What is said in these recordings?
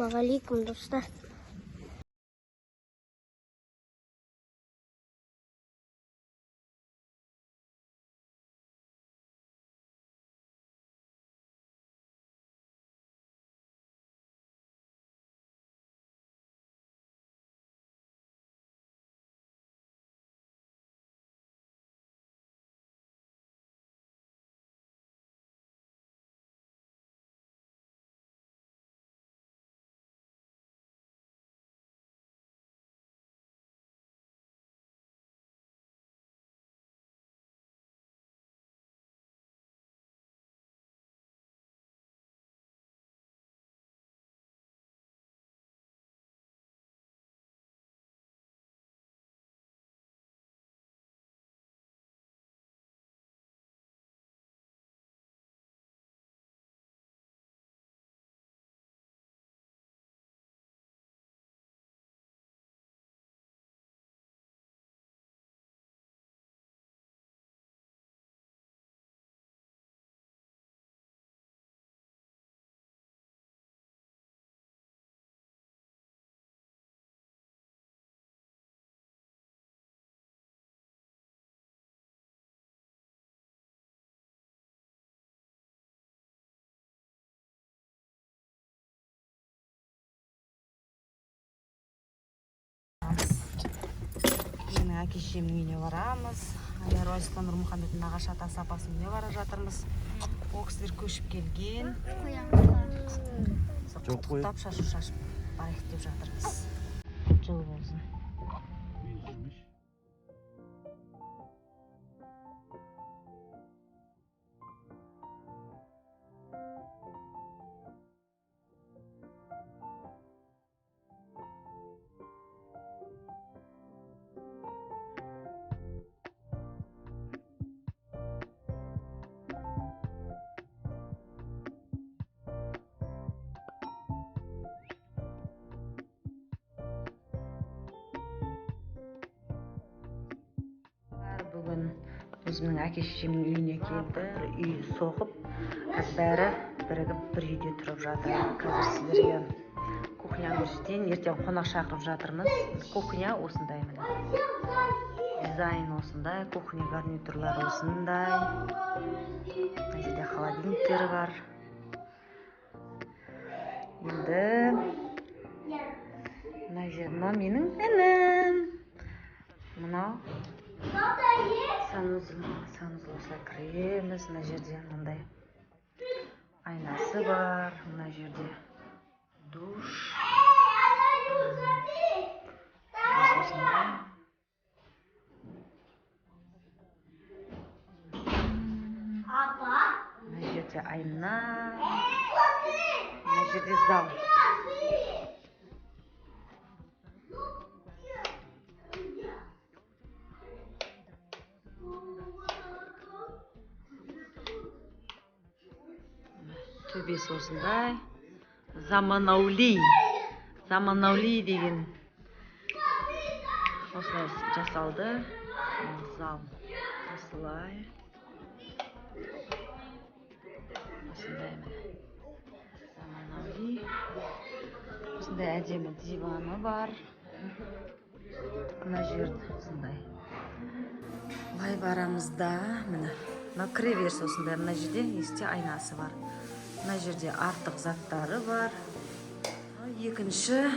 Ассалаумағалейкум, достар. Менің әке-шешемнің үйіне барамыз. Айар Ойстан Нұрмұхамедтің нағашы атасы апасының үйіне бара жатырмыз. Ол кісілер көшіп келген. Құттықтап шашу шашып барайық деп жатырмыз. Жыл болсын. Бүгін өзімнің әке-шешемнің үйіне келді. Үй соғып, бәрі бірігіп бір үйде тұрып жатыр. Қазір сіздерге кухняны көрсетейін. Ертең қонақ шақырып жатырмыз. Кухня осындай міне. Дизайн осындай, кухня гарнитурлары осындай. Мына жерде холодильниктері бар. Енді мына жерде менің інім. Мынау санузел осылай кіреміз. Мына жерде мындай айнасы бар. Мына жерде душ. Мына жерде айна. Мына жерде зал. Төбесі осындай. Заманаули деген осылай жасалды. Зал осылай. Осындай міне. Заманаули. Осындай әдемі диваны бар. Мына жерде осындай. Былай барамызда міне. Мына кіреберіс осындай. Мына жерде есте айнасы бар. Мына жерде артық заттары бар. Екінші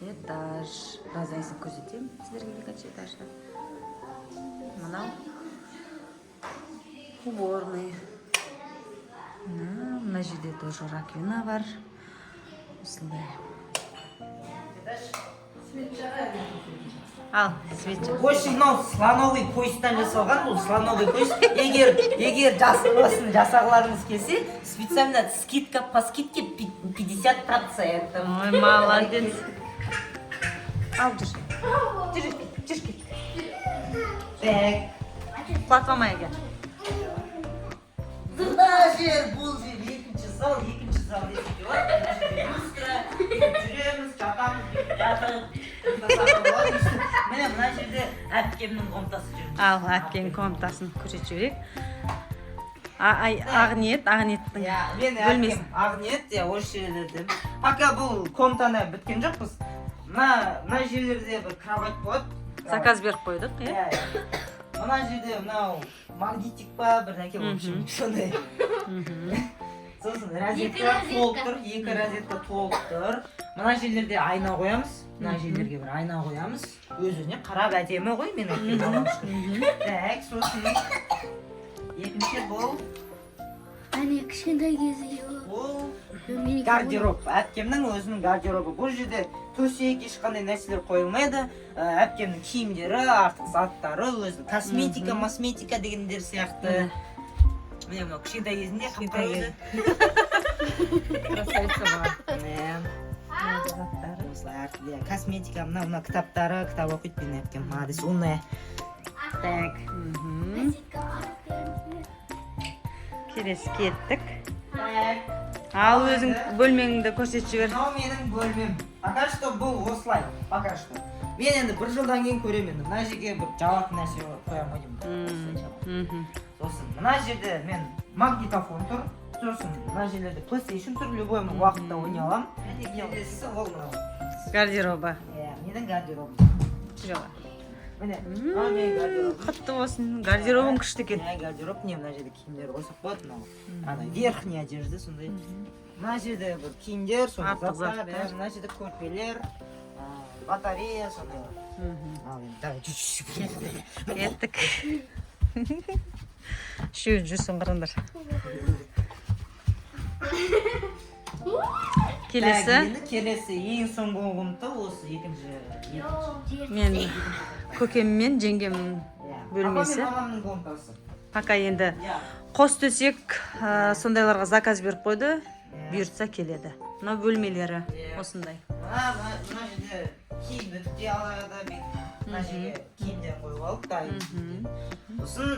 этаж. Разайсын көрсетемін сіздерге екінші этажда. Мынау уборный. Мына жерде тоже раковина бар. Осындай. Ал, свеча. Қойшы мынау слоновый коюстан жасалған, бұл слоновый коюс. Егер жасағыларыңыз келсе, специально скидка по скидке 50%. Ой, молодец. Ал, жүрші. Так. Құлатпамай екен. Зырда жер, бұл жер, екінші зал десеке бар. Люстра, жүреміз, жатамыз, міне мына жерде әпкемнің комнатасы жүрміз. Ал, әпкенің комнатасын көрсетіп жіберейік. Ағниеттің Мен әпкем Ағниет, осы жерде Пока бұл комнатаны біткен жоқпыз. Мына жерлерде бір кровать болады. Заказ беріп қойдық, иә? Мына жерде мынау магнитик па, бір нәрсе болып шығып сондай. Сосын розетка толып тұр, 2 розетка толып тұр. Мына жерлерде айна қоямыз. Мына жерлерге бір айна қоямыз. Өзіне қарап әдемі ғой, мен айтайын. Так, сосын екінші бұл. Әне кішкентай кезі Бұл гардероб. Әпкемнің өзінің гардеробы. Бұл жерде төсек, ешқандай нәрселер қойылмайды. Әпкемнің киімдері, артық заттары, өзінің косметика дегендер сияқты. Міне мынау кішкентай кезінде қымтай Красавица бар. Косметика, мына кітаптары, кітап оқиды менің әпкем. Молодец, умная. Так. Келесі кеттік. Так. Ал өзің бөлмеңді көрсетіп жібер. Мынау менің бөлмем. Пока что бұл осылай. Пока что. Мен енді бір жылдан кейін көремін. Мына жерге бір жабатын нәрсе қоямын деймін. Сосын мына жерде мен магнитофон тұр. Сосын мына жерлерде PlayStation тұр. Любой уақытта ойнай аламын. Келесі ол мынау. Гардероба. Менің гардеробым. Жоқ. Міне, мынау менің гардеробым. Қатты болсын. Гардеробың күшті екен. Гардероб не, мына жерде киімдер қойсақ болады, мынау. Ана верхний одежда сондай. Мына жерде бір киімдер, сондай заттар, мына жерде көрпелер, батарея сондай. Ал енді давай Кеттік. Үшеуін жүрсін қырындар. Келесі ең соңғы комната осы екінші. Мен көкем мен жеңгемнің бөлмесі. Мамамның комнатасы. Пока енді қос төсек сондайларға заказ беріп қойды. Бұйыртса келеді. Мына бөлмелері осындай. Мына жерде киімді түте алады. Мына жерге киімдер қойып алып дайын. Сосын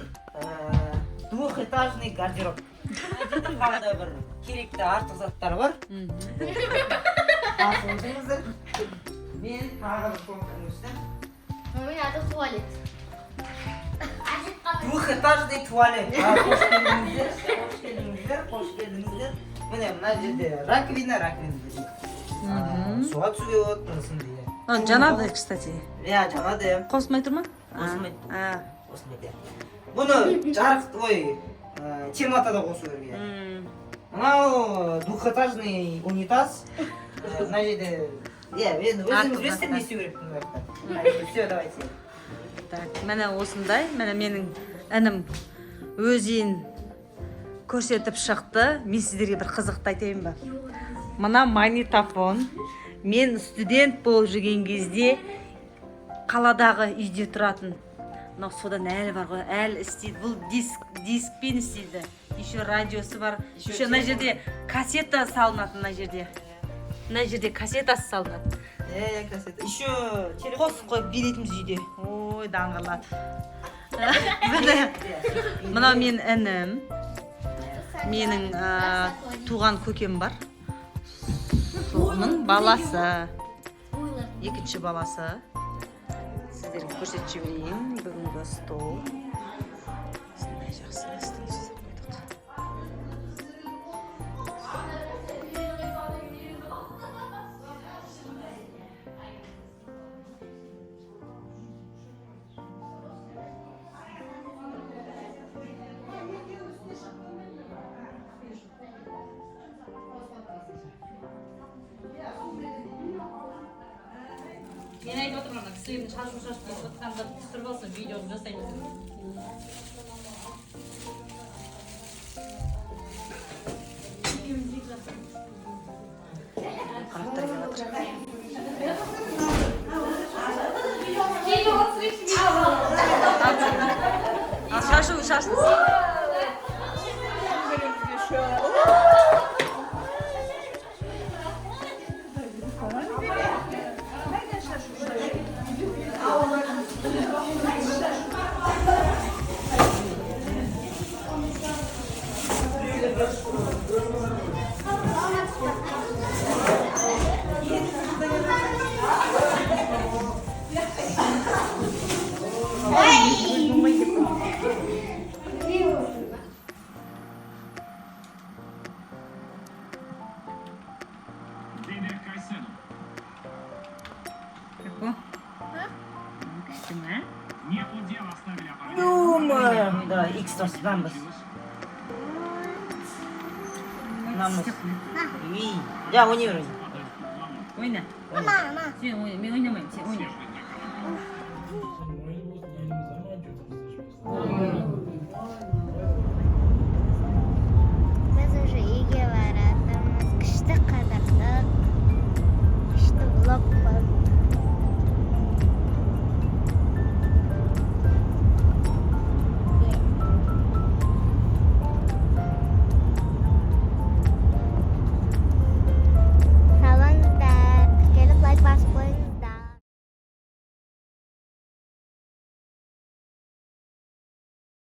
двухэтажный гардероб. Тағы да бір керекті артық заттар бар. Басылыңыздар. Мен тағы бір комнатаның үстін. Мен аты туалет. Двухэтажный туалет. Қош келдіңіздер. Міне мына жерде раковина. Суға түсуге болады, тынысын дейді. Жанады, кстати. Иә, жанады. Қосылмай тұр ма? Қосылмайды. Бұны жарық, термотада қосу керек. Мынау двухэтажный унитаз. Мына жерде, енді өзіңіз білесіздер не істеу керек бұны. Все, давайте. Так, міне осындай. Міне менің інім өзін көрсетіп шықты. Мен сіздерге бір қызықты айтайын ба? Мына магнитофон. Мен студент болып жүрген кезде қаладағы үйде тұратын. Мынау содан әлі бар ғой, әлі істейді. Бұл дискпен істейді. Еще радиосы бар. Еще мына жерде кассета салынады, мына жерде. Мына жерде кассетасы салынады. Кассета. Еще Қосып қойып беретіміз үйде. Ой, даңғырлады. Мынау мен інім. Менің туған көкем бар. Соның баласы. Екінші баласы. Сіздерге көрсетіп жіберейін. Бүгінгі стол. Сондай жақсы стол жасап қойдық. Мен айтып отырмын, кісілердің шашып кетіп жатқанда түсіріп алсын, видеоны жасаймыз деп. Қарақтар келіп жатыр. Шашын. Давай, икс тосып, Намыс. Ja, ойнай бер. Ойна. Мама. Сен ойна, мен ойнамаймын, сен ойна.